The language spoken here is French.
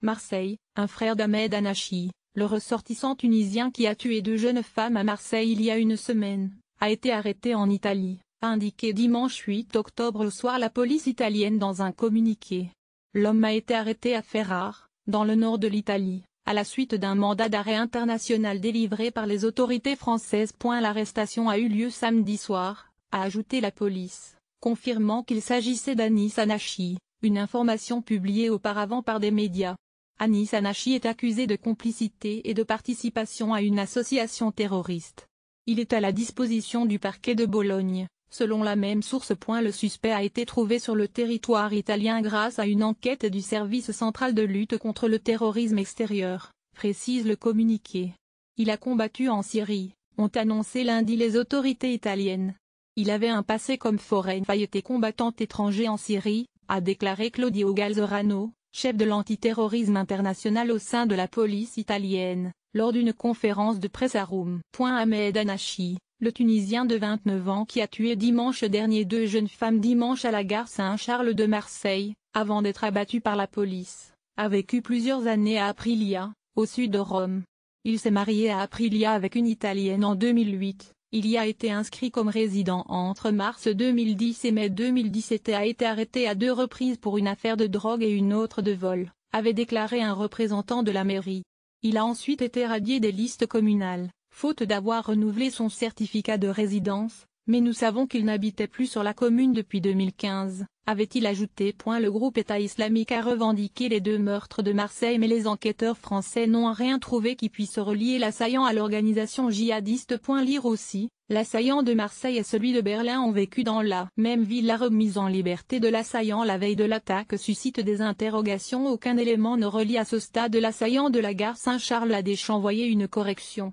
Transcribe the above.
Marseille, un frère d'Ahmed Anachi, le ressortissant tunisien qui a tué 2 jeunes femmes à Marseille il y a une semaine, a été arrêté en Italie, a indiqué dimanche 8 octobre au soir la police italienne dans un communiqué. L'homme a été arrêté à Ferrare, dans le nord de l'Italie, à la suite d'un mandat d'arrêt international délivré par les autorités françaises. L'arrestation a eu lieu samedi soir, a ajouté la police, confirmant qu'il s'agissait d'Anis Anachi, une information publiée auparavant par des médias. Anis Anachi est accusé de complicité et de participation à une association terroriste. Il est à la disposition du parquet de Bologne, selon la même source. Le suspect a été trouvé sur le territoire italien grâce à une enquête du service central de lutte contre le terrorisme extérieur, précise le communiqué. Il a combattu en Syrie, ont annoncé lundi les autorités italiennes. Il avait un passé comme foreign fighter combattant étranger en Syrie, a déclaré Claudio Galzerano, chef de l'antiterrorisme international au sein de la police italienne, lors d'une conférence de presse à Rome. Ahmed Anachi, le Tunisien de 29 ans qui a tué dimanche dernier 2 jeunes femmes dimanche à la gare Saint-Charles de Marseille, avant d'être abattu par la police, a vécu plusieurs années à Aprilia, au sud de Rome. Il s'est marié à Aprilia avec une Italienne en 2008. Il y a été inscrit comme résident entre mars 2010 et mai 2017 et a été arrêté à 2 reprises pour une affaire de drogue et une autre de vol, avait déclaré un représentant de la mairie. Il a ensuite été radié des listes communales, faute d'avoir renouvelé son certificat de résidence, mais nous savons qu'il n'habitait plus sur la commune depuis 2015, avait-il ajouté. Le groupe État islamique a revendiqué les 2 meurtres de Marseille mais les enquêteurs français n'ont rien trouvé qui puisse relier l'assaillant à l'organisation djihadiste. Lire aussi, l'assaillant de Marseille et celui de Berlin ont vécu dans la même ville. La remise en liberté de l'assaillant la veille de l'attaque suscite des interrogations. Aucun élément ne relie à ce stade l'assaillant de la gare Saint-Charles à Deschamps. Voyez une correction.